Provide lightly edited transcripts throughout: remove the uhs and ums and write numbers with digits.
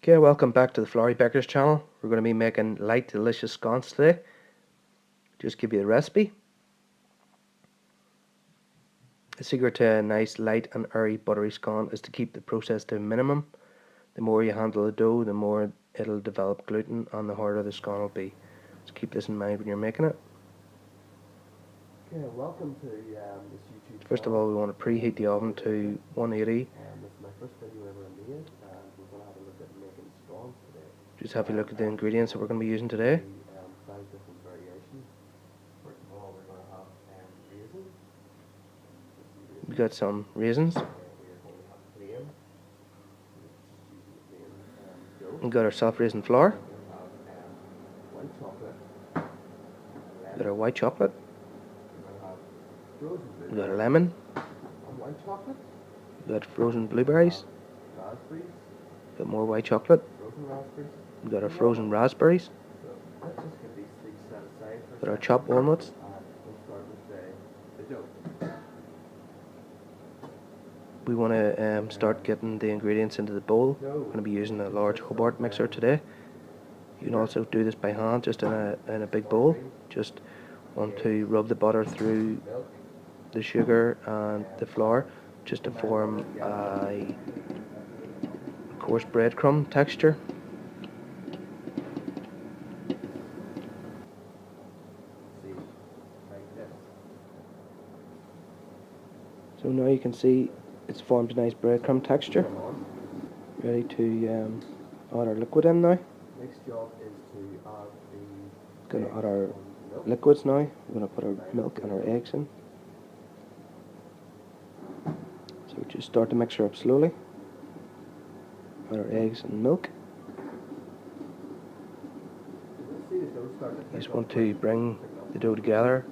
Okay, welcome back to the Flowery Baker's channel. We're going to be making light, delicious scones today. Just give you the recipe. The secret to a nice, light and airy buttery scone is to keep the process to a minimum. The more you handle the dough, the more it'll develop gluten and the harder the scone will be. So keep this in mind when you're making it. Okay, welcome to this YouTube First of all, we want to preheat the oven to 180. This is my first video ever made, and we're going to have a look at making scones today. Just have a look at the ingredients that we're going to be using today. 5 different variations. First of all, we're going to have raisins. We've got some raisins. We are going to have plain. Dough. We've got our soft raisin flour. We're going to have white chocolate. We've got our white chocolate. We're going to have frozen We've got a lemon. and white chocolate. We've got frozen blueberries. Raspberries. We've got more white chocolate. Frozen raspberries. We've got our frozen raspberries. So let's just get these things set aside for We've got our chopped walnuts. We'll start with the dough. We want to start getting the ingredients into the bowl. We're going to be using a large Hobart mixer today. You can also do this by hand, just in a big bowl. Just want to rub the butter through the sugar and the flour, just to form a coarse breadcrumb texture. So now you can see it's formed a nice breadcrumb texture. Ready to add our liquid in now. Next job is to add Going to add our liquids now. We're going to put our milk and our eggs in. So just start the mixture up slowly. Add our eggs and milk. You just want to bring the dough together,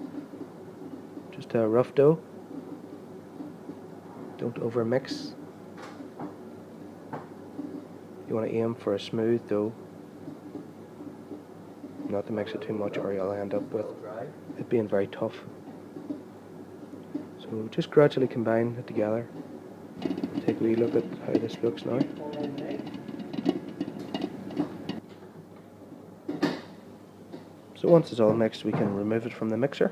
just to a rough dough. Don't over mix. You want to aim for a smooth dough, not to mix it too much, or you'll end up with it being very tough. So just gradually combine it together. Take a wee look at how this looks now. So once it's all mixed, we can remove it from the mixer.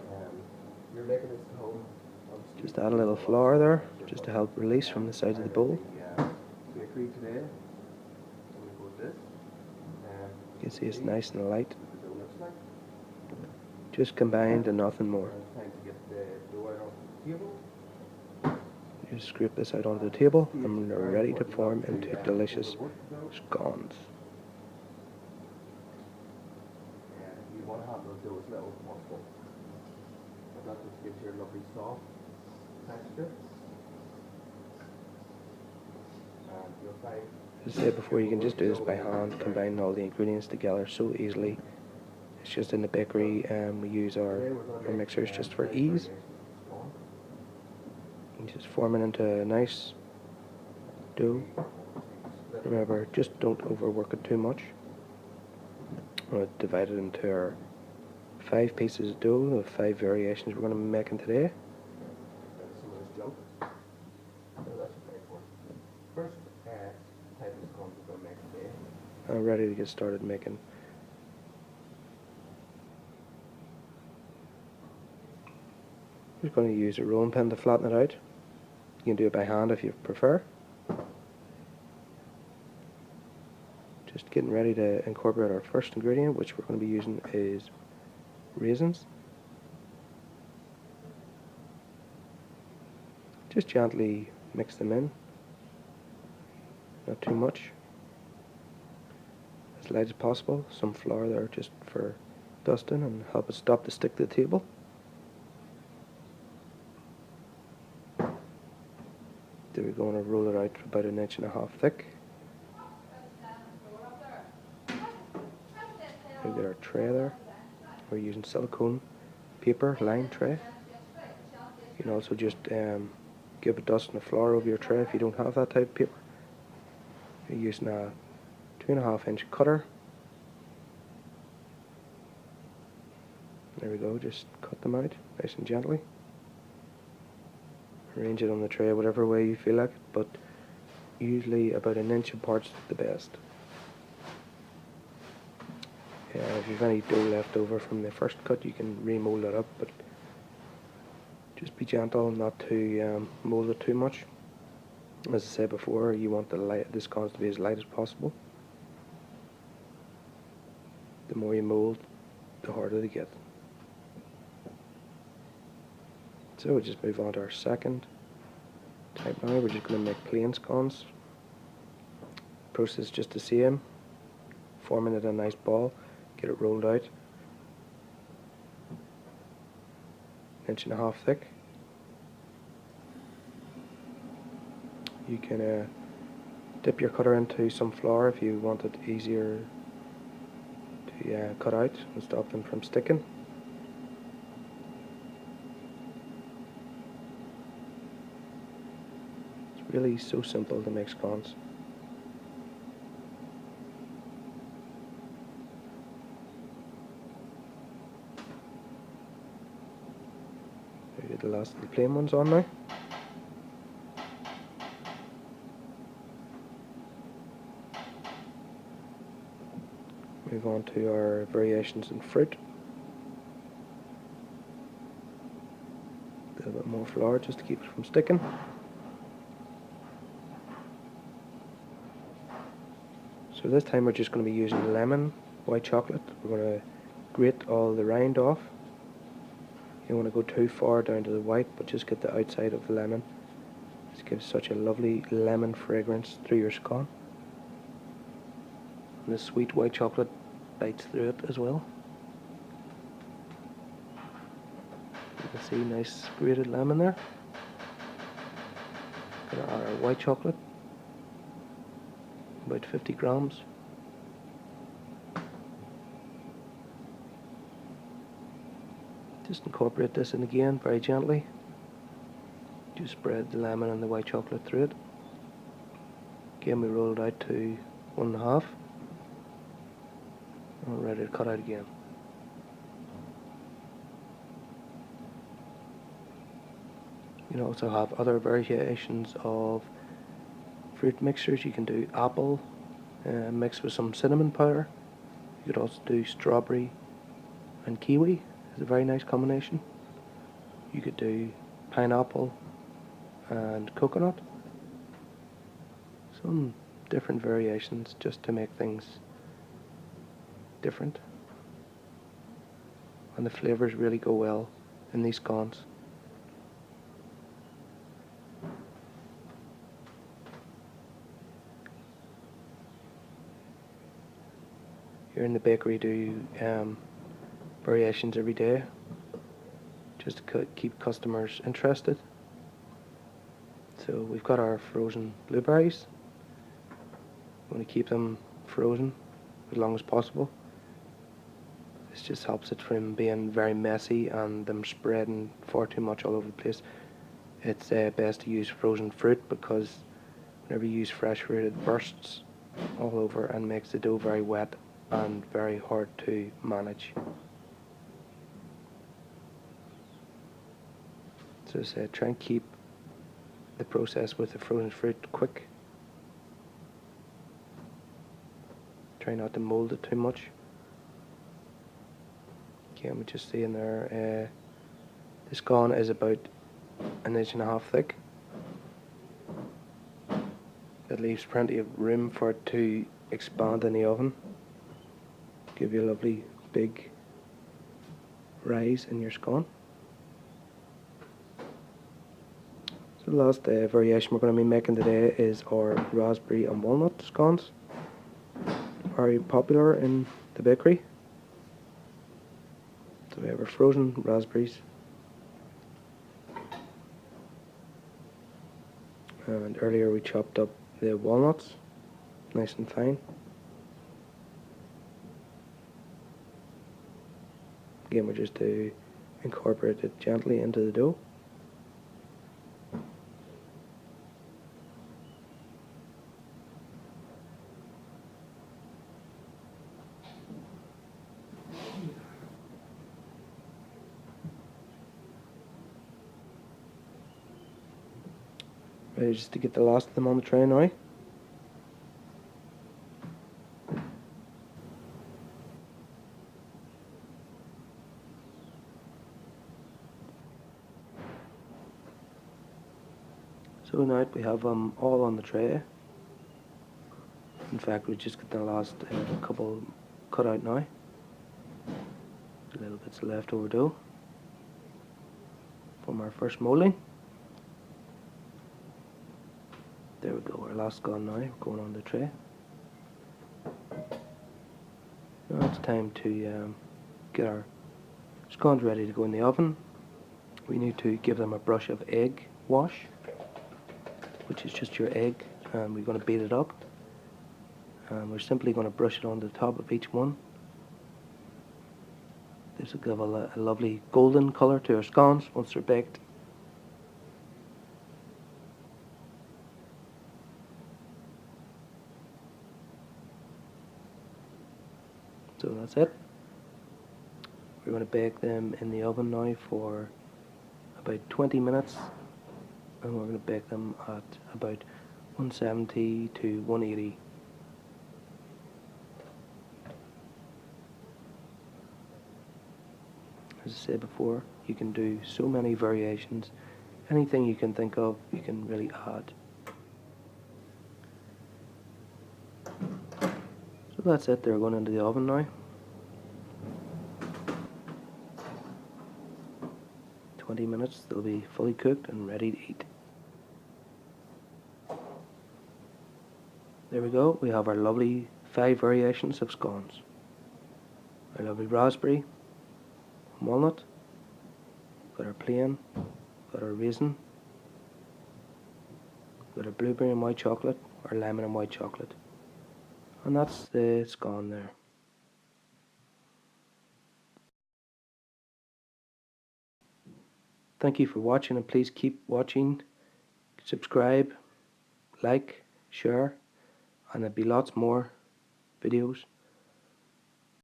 Just add a little flour there, just to help release from the sides of the bowl. You can see it's nice and light. Just combined and nothing more. Just scrape this out onto the table and we're ready to form into delicious scones. You want to have those dough as little as possible. That just gives you a lovely soft texture. And you'll find, As I said before, you can just do this by hand, combining all the ingredients together so easily. It's just in the bakery, we use our mixers just for ease. And just form it into a nice dough. Remember, just don't overwork it too much. We're going to divide it into our 5 pieces of dough, the 5 variations we're going to be making today. First type of scones we're going to make today. I'm ready to get started making. Just going to use a rolling pin to flatten it out. You can do it by hand if you prefer. Just getting ready to incorporate our first ingredient, which we're going to be using is raisins. Just gently mix them in, not too much, as light as possible. Some flour there just for dusting and help it stop the stick to the table. Then we're going to roll it out about 1.5 inches thick. We've got our tray there. We're using silicone paper lined tray. You can also just give a dust and a flour over your tray if you don't have that type of paper. You're using a 2.5 inch cutter. There we go, just cut them out nice and gently. Arrange it on the tray whatever way you feel like, but usually about 1 inch apart is the best. If you've any dough left over from the first cut, you can remold it up, but just be gentle not to mold it too much. As I said before, you want the scones to be as light as possible. The more you mold, the harder they get. So we'll just move on to our second type now. We're just going to make plain scones. Process just the same. Forming it in a nice ball, get it rolled out. 1.5 inches thick. You can dip your cutter into some flour if you want it easier to cut out and stop them from sticking. It's really so simple to make scones. Get the last of the plain ones on now. Move on to our variations in fruit. A little bit more flour just to keep it from sticking. So this time we're just going to be using lemon, white chocolate. We're going to grate all the rind off. You don't want to go too far down to the white, but just get the outside of the lemon. This gives such a lovely lemon fragrance through your scone. And the sweet white chocolate bites through it as well. You can see nice grated lemon there. Gonna add our white chocolate, about 50 grams. Just incorporate this in again very gently. Just spread the lemon and the white chocolate through it. Again, we roll it out to 1.5. And we're ready to cut out again. You can also have other variations of fruit mixtures. You can do apple mixed with some cinnamon powder. You could also do strawberry and kiwi. It's a very nice combination. You could do pineapple and coconut. Some different variations just to make things different. And the flavours really go well in these scones. Here in the bakery do variations every day just to keep customers interested. So we've got our frozen blueberries. We want to keep them frozen as long as possible. This just helps it from being very messy and them spreading far too much all over the place. It's best to use frozen fruit because whenever you use fresh fruit it bursts all over and makes the dough very wet and very hard to manage. So as I said, try and keep the process with the frozen fruit quick. Try not to mold it too much. Again, we just see in there, the scone is about 1.5 inches thick. That leaves plenty of room for it to expand in the oven. Give you a lovely big rise in your scone. So the last variation we're going to be making today is our raspberry and walnut scones. Very popular in the bakery. So we have our frozen raspberries. And earlier we chopped up the walnuts, nice and fine. Again, we're just to incorporate it gently into the dough. Ready just to get the last of them on the tray now. So now we have them all on the tray. In fact, we just got the last couple cut out now. A little bits of leftover dough from our first moulding. There we go, our last gone now, going on the tray. Now it's time to get our scones ready to go in the oven. We need to give them a brush of egg wash, which is just your egg, and we're going to beat it up. And we're simply going to brush it on the top of each one. This will give a lovely golden colour to our scones once they're baked. So that's it. We're going to bake them in the oven now for about 20 minutes, and we're going to bake them at about 170 to 180. As I said before, you can do so many variations. Anything you can think of, you can really add. So that's it, they're going into the oven now. 20 minutes, they'll be fully cooked and ready to eat. There we go, we have our lovely 5 variations of scones. Our lovely raspberry, walnut, got our plain, got our raisin, got our blueberry and white chocolate, or lemon and white chocolate. And that's the scone there. Thank you for watching, and please keep watching, subscribe, like, share, and there'll be lots more videos